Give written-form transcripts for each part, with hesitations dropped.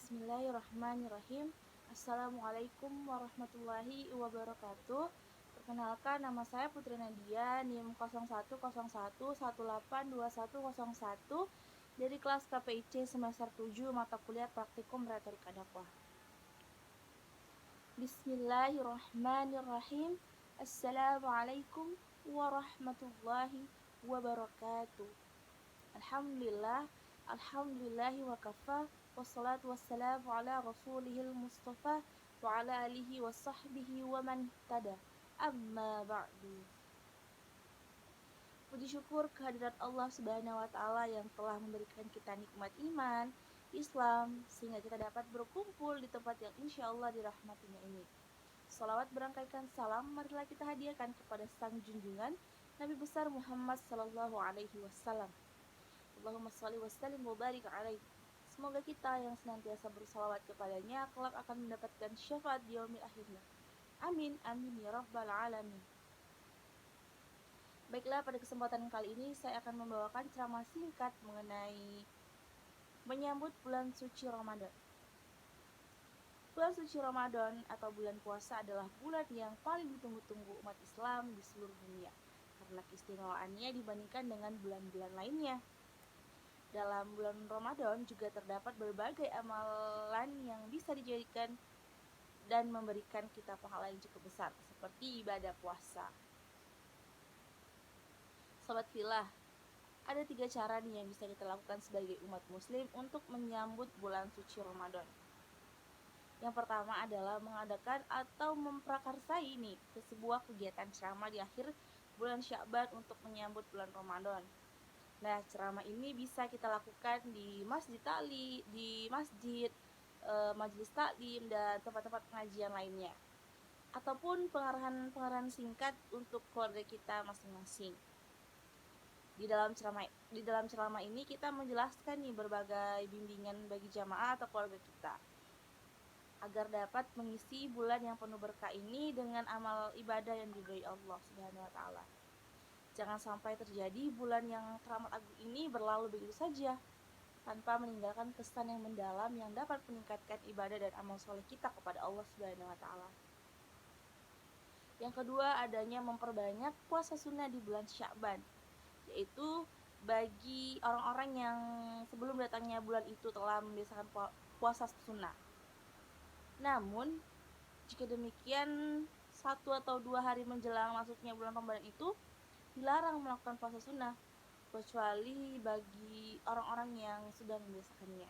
Bismillahirrahmanirrahim. Assalamualaikum warahmatullahi wabarakatuh. Perkenalkan, nama saya Putri Nadia, NIM 0101182101 dari kelas KPIC semester 7 mata kuliah praktikum retorika dakwah. Bismillahirrahmanirrahim. Assalamualaikum warahmatullahi wabarakatuh. Alhamdulillahi wa kafa, wassalatu wassalamu ala rasulihil mustafa wa ala alihi wa sahbihi wa man tada, amma ba'du. Puji syukur kehadirat Allah subhanahu wa ta'ala yang telah memberikan kita nikmat iman, Islam, sehingga kita dapat berkumpul di tempat yang insya Allah dirahmatinya ini. Salawat berangkaikan salam marilah kita hadiahkan kepada sang junjungan Nabi besar Muhammad sallallahu alaihi wasallam. Allahumma sholli wa sallim wa barik alaihi. Semoga kita yang senantiasa bersalawat kepadanya kelak akan mendapatkan syafaat di yaumil akhirnya. Amin, amin ya rabbal alamin. Baiklah, pada kesempatan kali ini saya akan membawakan ceramah singkat mengenai menyambut bulan suci Ramadan. Bulan suci Ramadan atau bulan puasa adalah bulan yang paling ditunggu-tunggu umat Islam di seluruh dunia karena keistimewaannya dibandingkan dengan bulan-bulan lainnya. Dalam bulan Ramadan juga terdapat berbagai amalan yang bisa dijadikan dan memberikan kita pahala yang cukup besar, seperti ibadah puasa. Sobat Filah, ada 3 cara nih yang bisa kita lakukan sebagai umat muslim untuk menyambut bulan suci Ramadan. Yang pertama adalah mengadakan atau memprakarsai nih ke sebuah kegiatan ceramah di akhir bulan Sya'ban untuk menyambut bulan Ramadan. Nah, ceramah ini bisa kita lakukan di masjid taklim, di masjid, majelis taklim, dan tempat-tempat pengajian lainnya. Ataupun pengarahan singkat untuk keluarga kita masing-masing. Di dalam ceramah ini kita menjelaskan nih berbagai bimbingan bagi jamaah atau keluarga kita agar dapat mengisi bulan yang penuh berkah ini dengan amal ibadah yang diridhoi Allah Subhanahu wa taala. Jangan sampai terjadi bulan yang teramat agung ini berlalu begitu saja tanpa meninggalkan kesan yang mendalam yang dapat meningkatkan ibadah dan amal soleh kita kepada Allah Subhanahu wa taala. Yang kedua, adanya memperbanyak puasa sunnah di bulan Sya'ban, yaitu bagi orang-orang yang sebelum datangnya bulan itu telah membiasakan puasa sunnah. Namun, jika demikian 1 atau 2 hari menjelang masuknya bulan Ramadan itu dilarang melakukan puasa sunnah, kecuali bagi orang-orang yang sudah membiasakannya.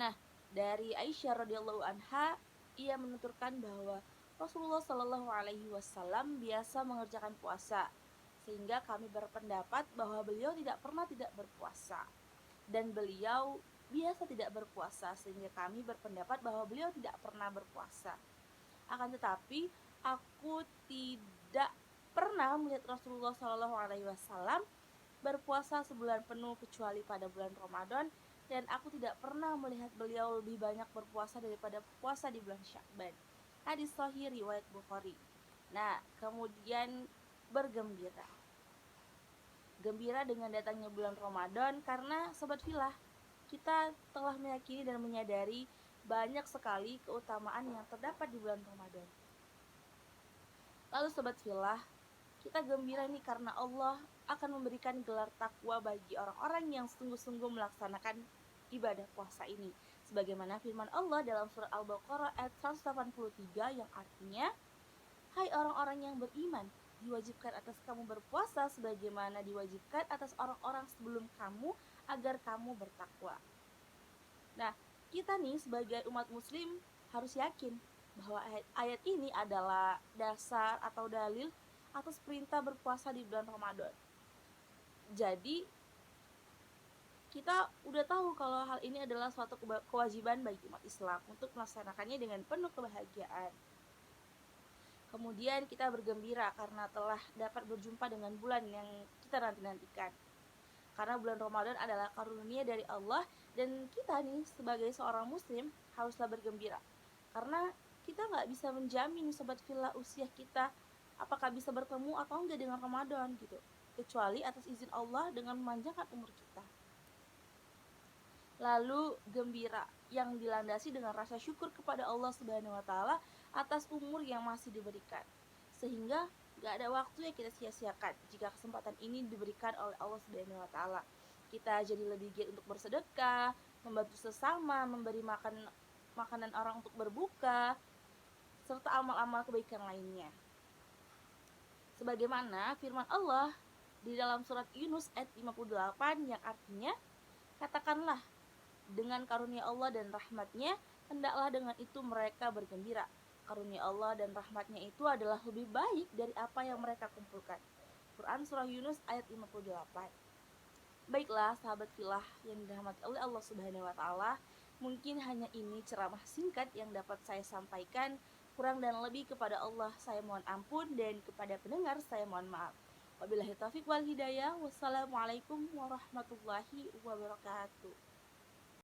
Nah, dari Aisyah radhiyallahu anha, ia menuturkan bahwa Rasulullah Shallallahu alaihi wasallam biasa mengerjakan puasa, sehingga kami berpendapat bahwa beliau tidak pernah tidak berpuasa. Dan beliau biasa tidak berpuasa, sehingga kami berpendapat bahwa beliau tidak pernah berpuasa. Akan tetapi, aku tidak pernah melihat Rasulullah Shallallahu alaihi wasallam berpuasa sebulan penuh kecuali pada bulan Ramadan, dan aku tidak pernah melihat beliau lebih banyak berpuasa daripada puasa di bulan Sya'ban. Hadis sahih riwayat Bukhari. Nah, kemudian bergembira. Gembira dengan datangnya bulan Ramadan karena sobat filah, kita telah meyakini dan menyadari banyak sekali keutamaan yang terdapat di bulan Ramadan. Lalu sobat filah, kita gembira nih karena Allah akan memberikan gelar takwa bagi orang-orang yang sungguh-sungguh melaksanakan ibadah puasa ini. Sebagaimana firman Allah dalam surat Al-Baqarah ayat 183 yang artinya, hai orang-orang yang beriman, diwajibkan atas kamu berpuasa sebagaimana diwajibkan atas orang-orang sebelum kamu agar kamu bertakwa. Nah, kita nih sebagai umat muslim harus yakin bahwa ayat ini adalah dasar atau dalil atas perintah berpuasa di bulan Ramadan. Jadi kita udah tahu kalau hal ini adalah suatu kewajiban bagi umat Islam untuk melaksanakannya dengan penuh kebahagiaan. Kemudian kita bergembira karena telah dapat berjumpa dengan bulan yang kita nanti-nantikan. Karena bulan Ramadan adalah karunia dari Allah, dan kita nih sebagai seorang muslim haruslah bergembira. Karena kita gak bisa menjamin sobat filah usia kita apakah bisa bertemu atau enggak dengan Ramadan gitu, kecuali atas izin Allah dengan memanjangkan umur kita. lalu gembira yang dilandasi dengan rasa syukur kepada Allah Subhanahu wa taala atas umur yang masih diberikan. Sehingga gak ada waktu yang kita sia-siakan jika kesempatan ini diberikan oleh Allah Subhanahu wa taala. Kita jadi lebih giat untuk bersedekah, membantu sesama, memberi makanan orang untuk berbuka, serta amal-amal kebaikan lainnya. Sebagaimana firman Allah di dalam surat Yunus ayat 58 yang artinya, katakanlah, dengan karunia Allah dan rahmatnya, hendaklah dengan itu mereka bergembira. Karunia Allah dan rahmatnya itu adalah lebih baik dari apa yang mereka kumpulkan. Quran Surah Yunus ayat 58. Baiklah sahabat filah yang dirahmati oleh Allah Subhanahu wa taala, mungkin hanya ini ceramah singkat yang dapat saya sampaikan. Kurang dan lebih kepada Allah saya mohon ampun, dan kepada pendengar saya mohon maaf. Wabillahi taufiq wal hidayah. Wassalamualaikum warahmatullahi wabarakatuh.